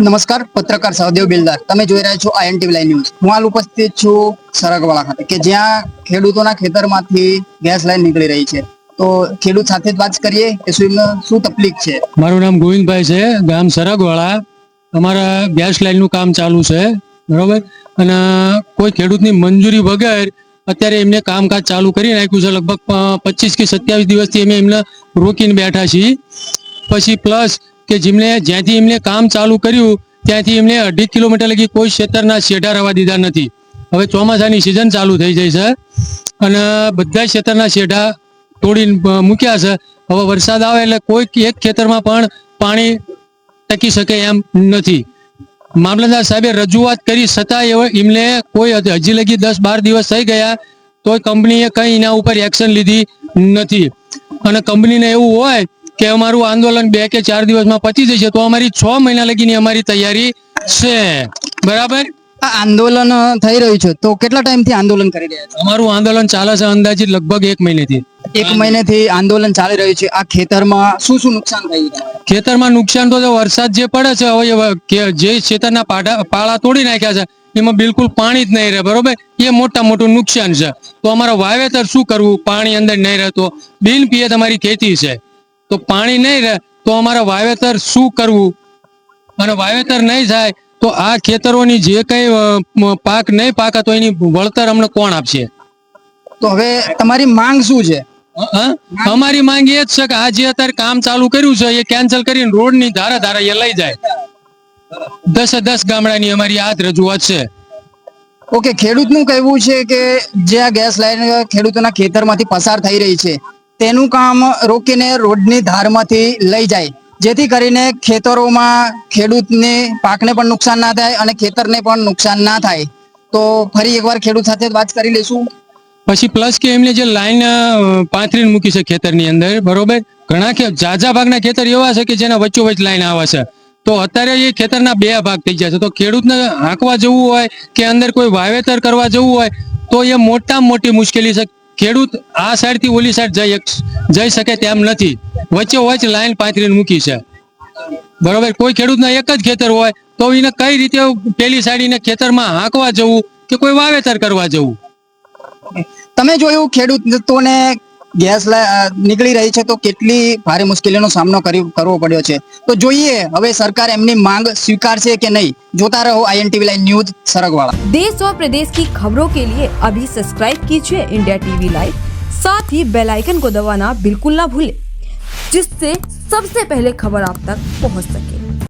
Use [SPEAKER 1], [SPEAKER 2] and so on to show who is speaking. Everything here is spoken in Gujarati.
[SPEAKER 1] નમસ્કાર, પત્રકાર સહદેવ બિલદાર. તમે જોઈ રહ્યા છો INTV લાઈવ ન્યૂઝ. હું હાલ ઉપસ્થિત છું સરગવાળા ખાતે કે જ્યાં ખેડૂતોના ખેતરમાંથી ગેસ લાઈન નીકળી રહી છે. તો ખેડૂત સાથે જ વાત કરીએ કે શું તકલીફ છે.
[SPEAKER 2] મારું નામ ગોવિંદભાઈ છે, ગામ સરગવાળા. અમારા ગેસ લાઈનનું કામ ચાલુ છે, બરોબર. અને કોઈ ખેડૂતની મંજૂરી વગર અત્યારે એમને કામકાજ ચાલુ કરી નાખ્યું છે. લગભગ 25 કે 27 દિવસથી અમે એમને રોકીને બેઠા છીએ. પછી પ્લસ કે જ્યાંથી એમને કામ ચાલુ કર્યું ત્યાંથી એમને 2.5 કિલોમીટર લગી કોઈ ખેતરના શેઢા રવા દીધા નથી. હવે ચોમાસાની સિઝન ચાલુ થઈ જાય છે અને બધા ખેતરના શેઢા તોડીને મૂક્યા છે. હવે વરસાદ આવે એટલે કોઈ એક ખેતરમાં પણ પાણી ટકી શકે એમ નથી. મામલતદાર સાહેબે રજૂઆત કરી છતાં એમને કોઈ હજી લગી 10-12 દિવસ થઈ ગયા તો કંપનીએ કંઈ એના ઉપર એક્શન લીધી નથી. અને કંપનીને એવું હોય કે અમારું આંદોલન 2 કે 4 દિવસમાં પતી જશે તો અમારી 6 મહિના લગીની અમારી તૈયારી છે, બરાબર.
[SPEAKER 1] આ આંદોલન થઈ રહ્યું છે તો કેટલા ટાઈમથી આંદોલન કરી રહ્યા છે?
[SPEAKER 2] અમારું આંદોલન ચાલે છે અંદાજિત લગભગ 1 મહિનેથી.
[SPEAKER 1] 1 મહિનેથી આંદોલન ચાલી રહ્યું છે. આ ખેતરમાં શું નુકસાન થયું છે?
[SPEAKER 2] ખેતરમાં નુકસાન તો વરસાદ જે પડે છે, હવે જે ખેતરના પાળા તોડી નાખ્યા છે એમાં બિલકુલ પાણી જ નહીં રહે, બરોબર. એ મોટું નુકસાન છે. તો અમારે વાવેતર શું કરવું? પાણી અંદર નહીં રહેતો, બિન પિયત અમારી ખેતી છે તો પાણી નહીં રહે તો અમારે વાવેતર શું કરવું? અને વાવેતર નહીં થાય તો આ ખેતરોની જે કઈ પાક નહીં પાકે તો એની વળતર અમને કોણ આપશે?
[SPEAKER 1] તો હવે તમારી માંગ શું છે?
[SPEAKER 2] અમારી માંગ એ જ છે કે આ જે અત્યારે કામ ચાલુ કર્યું છે એ કેન્સલ કરીને રોડની ધારા એ લઈ જાય. 10 ગામડાની અમારી આ જ રજૂઆત છે.
[SPEAKER 1] ઓકે, ખેડૂતનું કહેવું છે કે જે આ ગેસ લાઈન ખેડૂતોના ખેતરમાંથી પસાર થઈ રહી છે તેનું કામ રોકીને રોડની ધારમાંથી લઈ જાય, જેથી કરીને ખેતરોમાં ખેડૂતને પાકને પણ નુકસાન ના થાય અને ખેતરને પણ નુકસાન ના થાય. તો ફરી એકવાર ખેડૂત સાથે વાત કરી લઈશું.
[SPEAKER 2] પછી પ્લસ કે એમને જે લાઈન પાથરીને મૂકી છે ખેતરની અંદર, બરોબર. ઘણા ઝાઝા ભાગના ખેતર એવા છે કે જેના વચ્ચોવચ્ચ લાઈન આવે છે તો અત્યારે એ ખેતરના 2 ભાગ થઈ ગયા છે. તો ખેડૂતને હાંકવા જવું હોય કે અંદર કોઈ વાવેતર કરવા જવું હોય તો એ મોટામાં મોટી મુશ્કેલી છે. ખેડૂત આ સાઈડથી ઓલી સાઈડ જઈ શકે તેમ નથી, વચ્ચોવચ્ચ લાઈન પાથરીને મૂકી છે, બરોબર. કોઈ ખેડૂતના એક જ ખેતર હોય તો એને કઈ રીતે પેલી સાઈડ ખેતરમાં હાંકવા જવું કે કોઈ વાવેતર કરવા જવું?
[SPEAKER 1] તમે જોયું ખેડૂતોને ગેસ નીકળી રહી છે તો કેટલી ભારે મુશ્કેલીનો સામનો કરવો પડ્યો છે. તો જોઈએ હવે સરકાર એમની માંગ સ્વીકારશે કે નહીં. જોતા રહો INTV લાઈવ ન્યૂઝ सरगवाड़ा.
[SPEAKER 3] देश और प्रदेश की खबरों के लिए अभी सब्सक्राइब कीजिए इंडिया टीवी लाइव, साथ ही बेल आइकन को दबाना बिल्कुल ना भूलें, जिससे सबसे पहले खबर आप तक पहुंच सके.